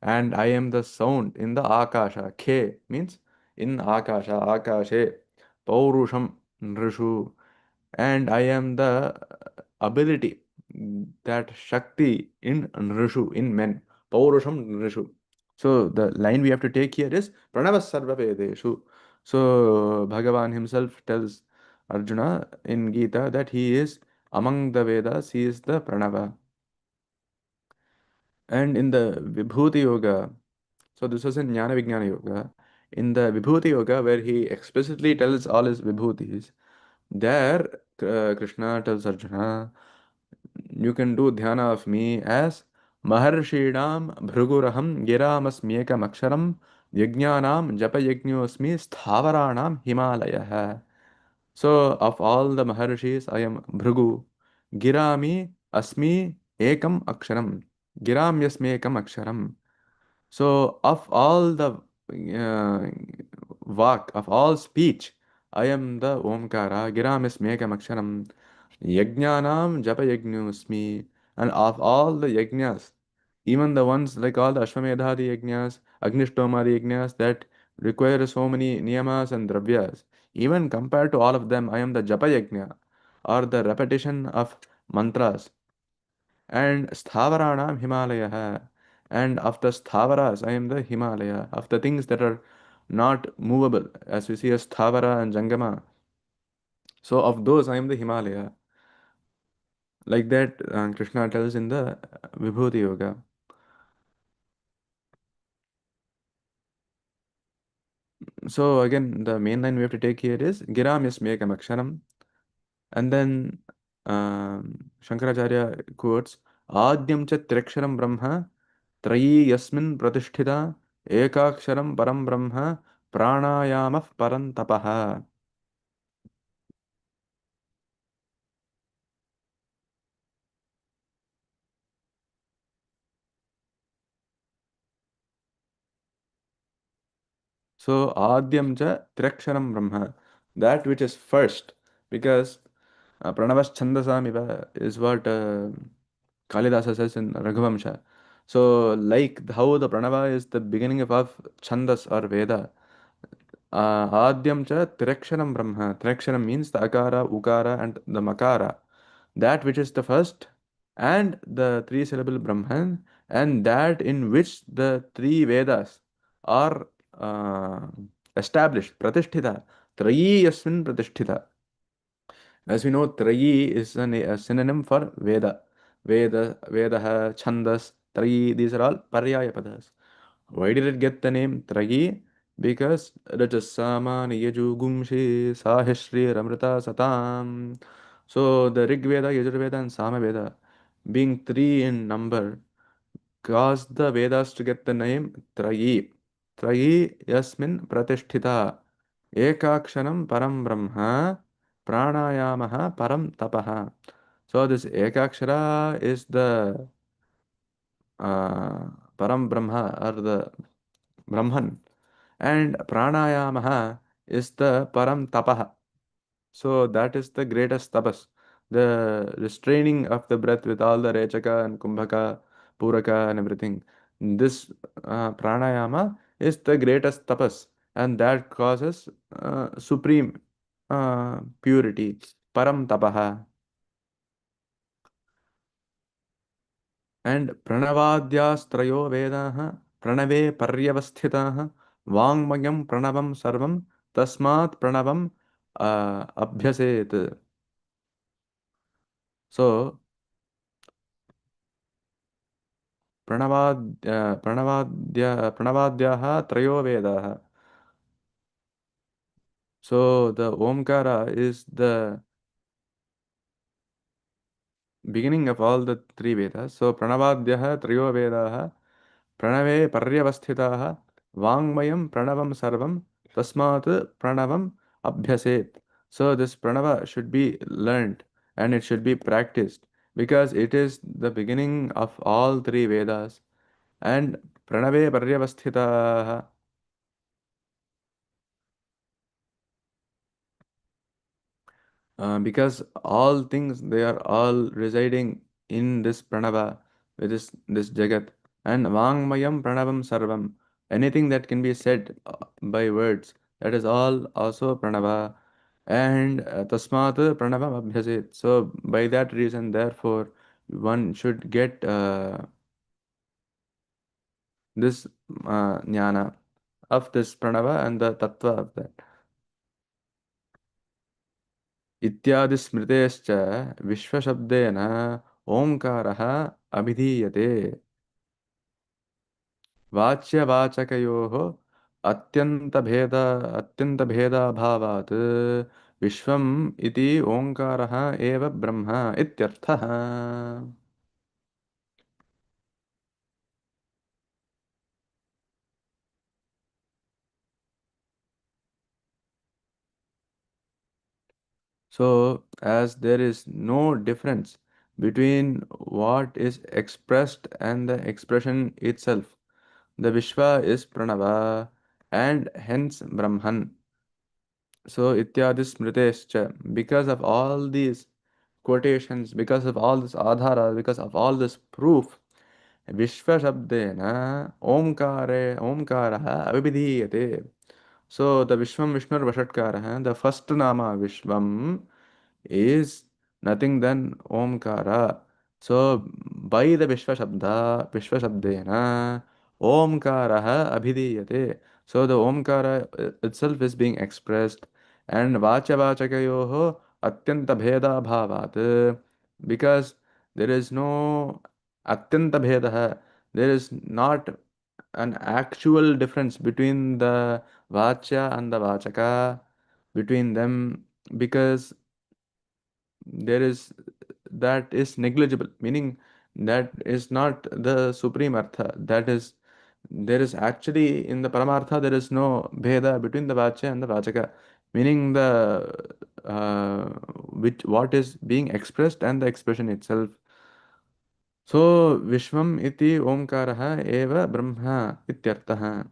And I am the sound in the Akasha. Khe means in Akasha, Akashe. Paurusham Nrishu. And I am the ability, that Shakti in Nrishu, in men. Paurusham Nrishu. So the line we have to take here is Pranava Sarva Vedeshu. So Bhagavan himself tells Arjuna in Gita that he is among the Vedas, he is the Pranava. And in the Vibhuti Yoga, so this was in Jnana Vijnana Yoga, in the Vibhuti Yoga where he explicitly tells all his Vibhutis, there Krishna tells Arjuna, you can do dhyana of me as Maharshidam Bhruguraham Giramasmyekam Aksharam Yajnanam Japa Yajñosmi Sthavaranam Himalaya. So, of all the Maharshis, I am Bhrugu. Girami Asmi Ekam Aksharam. Giram Yasmi Ekam Aksharam. So, of all the vak, of all speech, I am the Omkara. Giram Yasmi Ekam Aksharam. Yajnanam Japa Yajñosmi. And of all the yajnas, even the ones like all the Ashwamedhadi yajnas, Agnistomadi yajnas that require so many niyamas and dravyas, even compared to all of them, I am the Japa Yajna or the repetition of mantras. and Sthavaranam Himalaya. And of the Sthavaras, I am the Himalaya. Of the things that are not movable, as we see as Sthavara and Jangama. So of those, I am the Himalaya. Like that, Krishna tells in the Vibhuti Yoga. So again, the main line we have to take here is Giram Yasmekam Aksharam. And then Shankaracharya quotes Adyam cha Triksharam Brahma Trayi Yasmin Pratisthita Ekaksharam Param Brahma Pranayamah Parantapaha. So Adyam cha Triksharam Brahma, that which is first, because Pranavas Chandasamiva is what Kalidasa says in Raghuvamsha. So, like how the Pranava is the beginning of Chandas or Veda, Adyam cha Triksharam Brahma. Triksharam means the Akara, Ukara, and the Makara. That which is the first, and the three syllable Brahman, and that in which the three Vedas are established. Pratisthita. Trayi Yasmin Pratisthita. As we know, Trayi is a synonym for Veda. Vedaha, Chandas, Trayi, these are all Paryaya Padas. Why did it get the name Trayi? Because Rajasama Niyaju Gumshi Sahishri Ramrita Satam. So the Rig Veda, Yajurveda, and Sama Veda, being three in number, caused the Vedas to get the name Trayi. Trayi Yasmin Pratisthita. Ekaksharam Param Brahma Pranayamaha Param Tapaha. So this Ekakshara is the uh, Param Brahma or the Brahman, and Pranayamaha is the Param Tapaha. So that is the greatest tapas. The restraining of the breath with all the Rechaka and Kumbhaka, Puraka and everything. This pranayama is the greatest tapas, and that causes supreme purity. Param tapaha. And pranavadyastrayo vedaha pranave paryavasthitaha vangmayam pranavam sarvam tasmat pranavam abhyaset. So प्रणवाद्याः त्रयो वेदाः. So the Omkara is the beginning of all the three Vedas. So Pranavadyah Triyo Vedaha Pranave Paryavasthitaha Vangmayam Pranavam Sarvam Tasmat Pranavam Abhyaset. So this Pranava should be learned and it should be practiced because it is the beginning of all three Vedas. And Pranave Paryavasthitaha. Because all things they are all residing in this pranava, which is this jagat, and vangmayam pranavam sarvam, anything that can be said by words, that is all also pranava, and tasmat pranavam abhyasit. So by that reason, therefore, one should get this jnana of this pranava and the tattva of that. इत्यादि स्मृतेश्च विश्वशब्देन ओङ्कारः अभिधीयते वाच्यवाचकयोः अत्यन्तभेद अत्यन्तभेदाभावात् विश्वम् इति ओङ्कारः एव ब्रह्म इत्यर्थः. So, as there is no difference between what is expressed and the expression itself, the Vishwa is Pranava and hence Brahman. So, ityadi smritescha, because of all these quotations, because of all this adhara, because of all this proof, Vishwa Shabdena Omkaraha Abhidhiyate. So, the Vishwam Vishnur Vashatkaraha, the first Nama Vishwam is nothing than Omkara. So by the Vishwa Shabdena, Omkaraha Abhidiyate. So the Omkara itself is being expressed, and Vacha Vachakayoho Atyanta Bheda Bhavat, because there is no Atyanta Bheda, there is not an actual difference between the Vacha and the Vachaka, between them, because there is that is negligible, meaning that is not the supreme artha. That is, there is actually in the paramartha there is no bheda between the vachya and the vachaka, meaning the which what is being expressed and the expression itself. So Vishwam iti Omkaraha eva Brahma ityartha.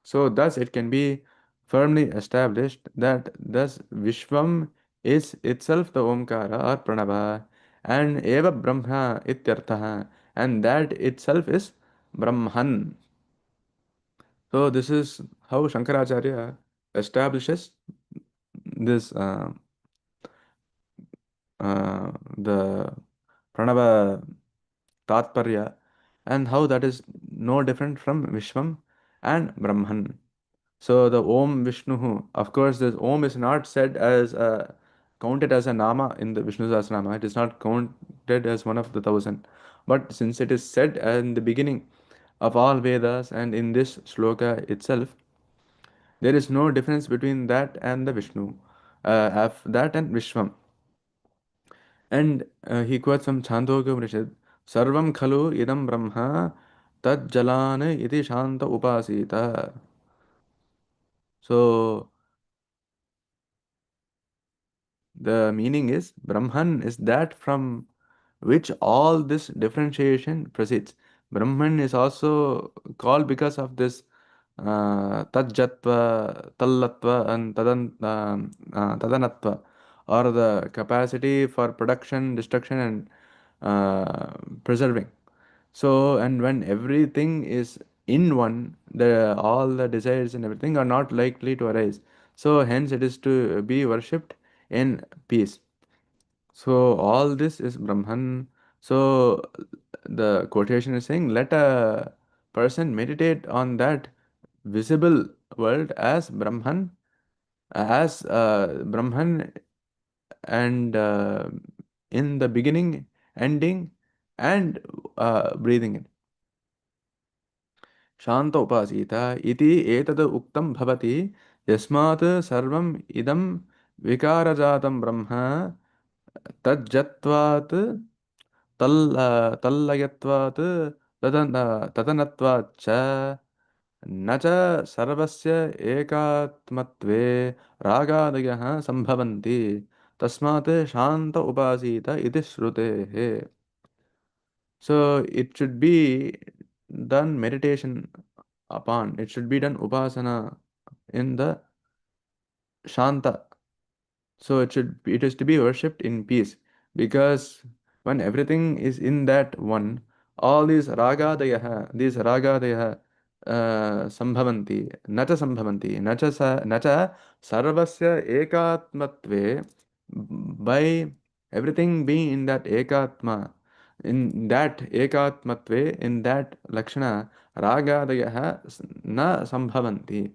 So thus it can be firmly established that thus Vishwam is itself the Omkara or Pranava, and eva Brahma ityartha, and that itself is Brahman. So this is how Shankaracharya establishes this the Pranava Tatparya, and how that is no different from Vishwam and Brahman. So the Om Vishnu, of course, this Om is not said as counted as a Nama in the Vishnu Sahasranama. It is not counted as one of the thousand. But since it is said in the beginning of all Vedas and in this shloka itself, there is no difference between that and the Vishnu, of that and Vishwam. And he quotes from Chandogya Upanishad, Sarvam Khalu Idam Brahma Tad Jalana Iti Shanta Upasita. So the meaning is Brahman is that from which all this differentiation proceeds. Brahman is also called because of this Tajjatva, Tallatva, and Tadanatva, or the capacity for production, destruction, and preserving. So, and when everything is in one, the all the desires and everything are not likely to arise. So, hence it is to be worshipped in peace. So, all this is Brahman. So, the quotation is saying, let a person meditate on that visible world as Brahman, and in the beginning, ending, and breathing in. शांत उपासीत इति एतद् उक्तं भवति यस्मात् सर्वम् इदं विकारजातं ब्रह्म तज्जत्वात् तल्लयत्वात् तदनत्वात् च न च सर्वस्य एकात्मत्वे रागादयः सम्भवन्ति तस्मात् शांत उपासीत इति श्रुतेः. So it should be done meditation upon. It should be done upasana in the Shanta. So it is to be worshipped in peace, because when everything is in that one, all these ragadaya sambhavanti, nacha sambhavanti, nacha sarvasya ekatmatve, by everything being in that ekatma, in that ekatmatve, in that lakshana, ragadaya na sambhavanti.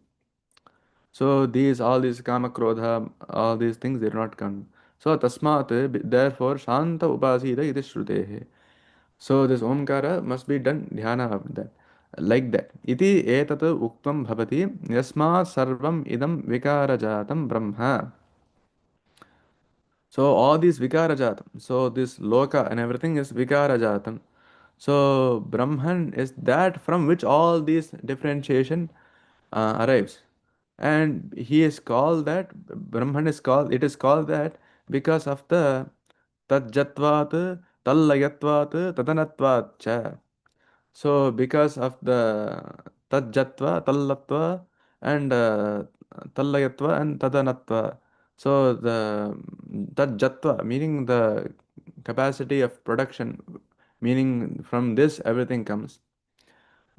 So these all these kama krodha, all these things they do not come. So tasmat, therefore shanta upasita iti shrutehe. So this omkara must be done dhyana of that, like that. Iti etat uktam bhavati yasma sarvam idam vikara jatam brahma. So all these vikara jatam. So this loka and everything is vikara jatam. So Brahman is that from which all these differentiation arrives. And he is called that, Brahman is called, it is called that because of the Tajjatvat, Tallayatvat, Tadanatvat cha. So because of the Tajjatva, Tallatva, and Tallayatva and Tadanatva. So the Tajjatva, meaning the capacity of production, meaning from this everything comes.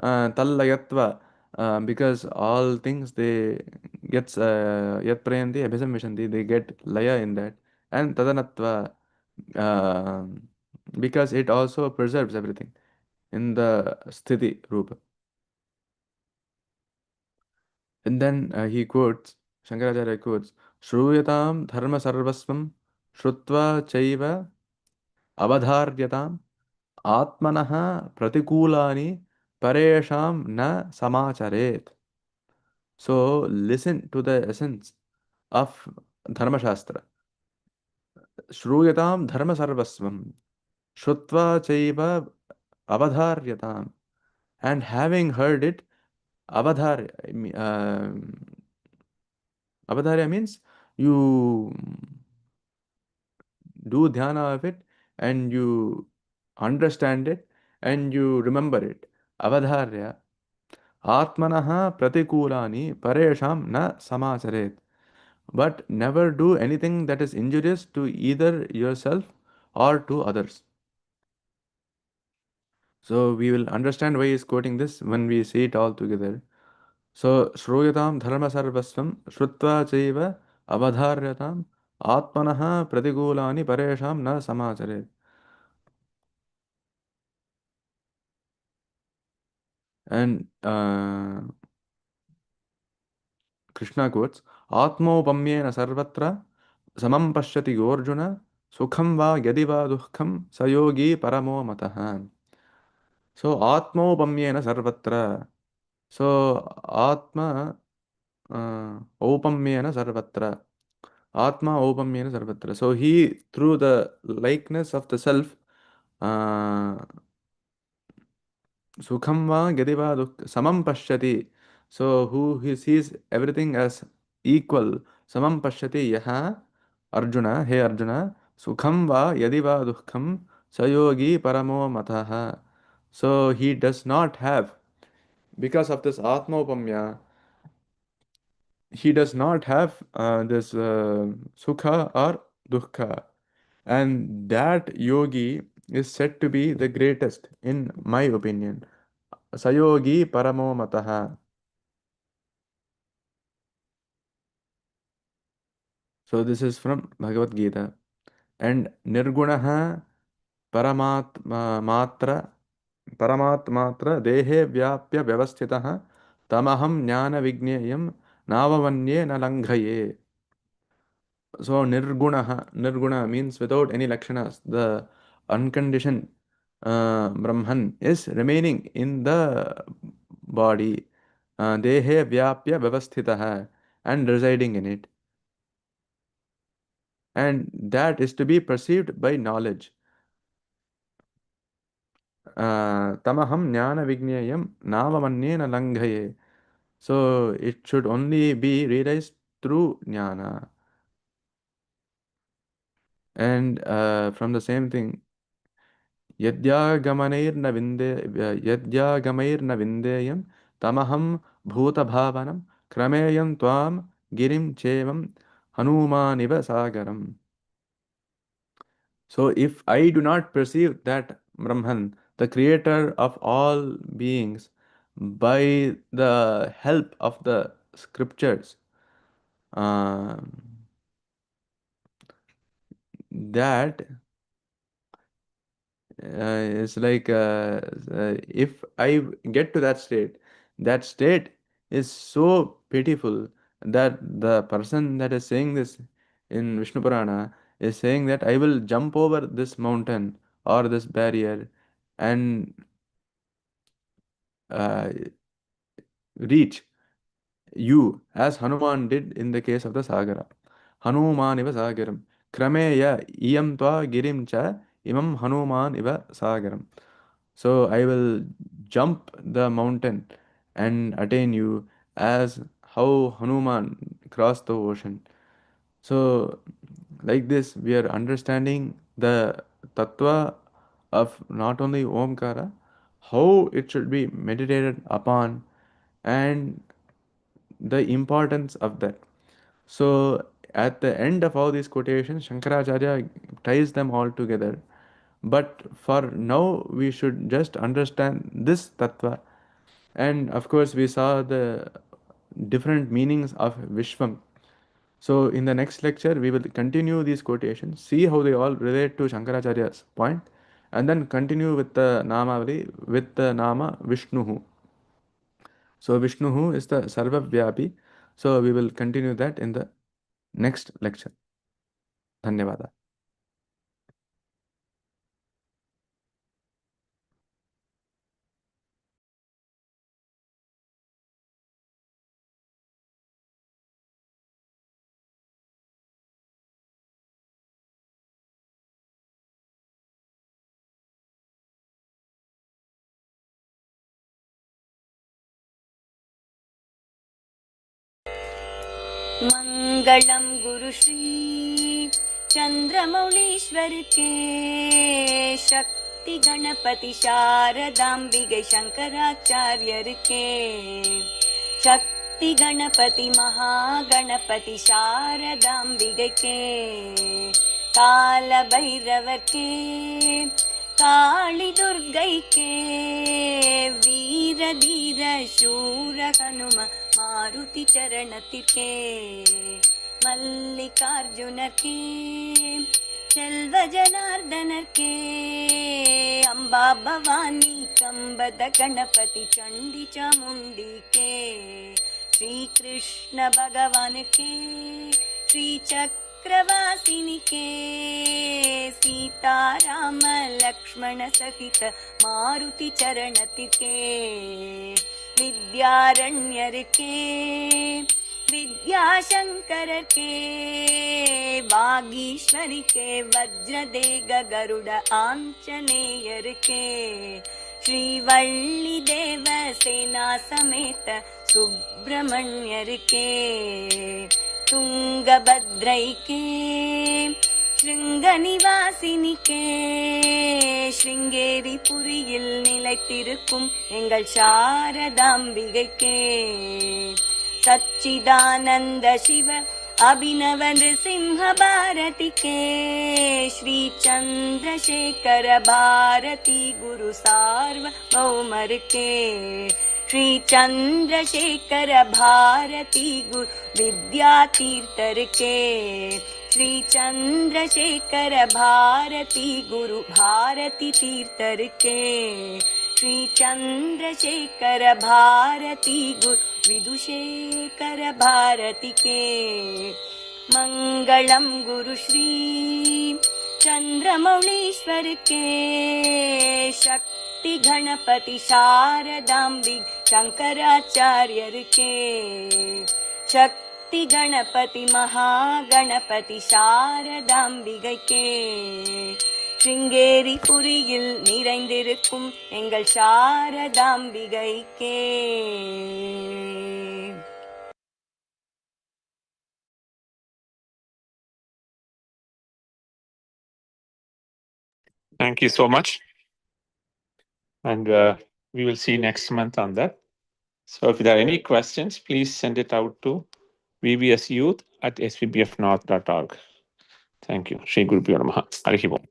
Tallayatva, because all things they gets yat prayanti abhisamvishanti, they get laya in that. And Tadanatva, uh, because it also preserves everything in the sthiti rupa. And then he quotes, Shankaracharya quotes, Shruyatam dharma sarvasvam shrutva chaiva avadharyatam atmanah pratikulani paresham na samacharet. So listen to the essence of Dharma Shastra. Shruyatam dharma sarvasvam shrutva chaiva avadharyatam. And having heard it, avadharya, avadharya means you do dhyana of it and you understand it and you remember it. Avadharya. Atmanaha pratikulani paresham na samacharet. But never do anything that is injurious to either yourself or to others. So we will understand why he is quoting this when we see it all together. So Shruyatam Dharma Sarvasvam Shrutva Chaiva Avadharyatam Atmanaha Pratikulani Paresham Na Samachare. And Krishna quotes Atmopamyena Sarvatra Samam Pashyati Gorjuna Sukham Va Yadiva Dukham Sayogi Paramo Mataha. So Atmopamyena Sarvatra. So Atma Opamyena Sarvatra. Atma Opamyena Sarvatra. So he, through the likeness of the self, uh, Sukham va Gadiva Samam Pashyati. So who he sees everything as equal. Samam Pashyati Yaha Arjuna, hey Arjuna, Sukham va Yadiva Dukkham Sayogi Paramo Mataha. So he does not have, because of this Atma Upamya, he does not have this Sukha or Dukkha. And that yogi is said to be the greatest, in my opinion. Sayogi Paramo Mataha. So this is from Bhagavad Gita. And Nirgunaha Matra Paramatmatra Dehe Vyapya Vyavasthitaha Tamaham Jnana Vigneyam Navavanye Nalanghaye. So Nirguna means without any lakshanas. The unconditioned Brahman is remaining in the body. Dehe Vyapya Vyavasthitaha, and residing in it. And that is to be perceived by knowledge. Tamaham jnana vigneyam navamanyena langhaye. So it should only be realized through jnana. And from the same thing, यद्यागमनैर्न विन्दे यद्यागमैर्न विन्देयं तमहं भूतभावनं क्रमेयं त्वां गिरिं चेवं हनुमानिव सागरम्. So if I do not perceive that Brahman, the creator of all beings, by the help of the scriptures, um, that it's like if I get to that state is so pitiful that the person that is saying this in Vishnu Purana is saying that I will jump over this mountain or this barrier and uh, reach you as Hanuman did in the case of the Sagara. Hanuman iva Sagaram. Krameya iyam tva girim cha imam Hanuman iva Sagaram. So I will jump the mountain and attain you as how Hanuman crossed the ocean. So, like this, we are understanding the tattva of not only Omkara, how it should be meditated upon, and the importance of that. So, at the end of all these quotations, Shankaracharya ties them all together. But for now, we should just understand this tattva. And of course, we saw the different meanings of Vishwam. So, in the next lecture, we will continue these quotations, see how they all relate to Shankaracharya's point, and then continue with the Namavali with the Nama Vishnuhu. So Vishnuhu is the Sarvavyapi. So we will continue that in the next lecture. Dhanyavada. मंगलम गुरु श्री चंद्रमौलीश्वर के, शक्ति गणपति शारदाम्बिके शंकराचार्यर के, शक्ति गणपति महागणपति शारदाम्बिके के, काल भैरवर के, काली दुर्गै के, वीर धीर शूर हनुम मारुति चरणतिर्के, मल्लिकार्जुनर के, செல்வ ஜனார்தனர் கே, அம்பா பவானி கம்பத கணபதி சண்டி சாமுண்டி கே, ஸ்ரீ கிருஷ்ண பகவான் கே, ஸ்ரீ சக்கரவாசினி கே, சீதாராம லக்ஷ்மண சகித மாருதி சரணத்திற்கே, வித்யாரண்யர் கே, विद्याशंकर के, वागीश्वरी के, वज्रदेग गरुड़ आंजनेयर के, श्रीवल्ली देव सेना समेत सुब्रमण्यर के, तुंगभद्रै के, श्रृंगनिवासिनी के, श्रृंगेरी पुरिயில் நிலைத்திருக்கும் எங்கள் சாரதாம்பிகை கே, सच्चिदानंद शिव अभिनव नृसिंह भारती के, श्री चंद्रशेखर भारती गुरु सार्वभौमर के, श्री चंद्रशेखर भारती गुरु विद्यातीर्थर के, श्री चंद्रशेखर भारती गुरु भारती तीर्थर के, श्री चंद्रशेखर भारती गुरु विदुशेखर भारती के, मंगलम गुरु श्री चंद्रमौलीश्वर के, शक्ति गणपति शारदाम्बिक शंकराचार्यर के, शक्ति गणपति महागणपति शारदाम्बिகை के, श्रृंगेरी पुरिயில் நிறைந்திருக்கும் எங்கள் சாரதாம்பிகைக்கே. Thank you so much. And we will see next month on that. So if there are any questions, please send it out to vbsyouth@svbfnorth.org. Thank you. Shri Guru Pyo Namaha. Harihi Om.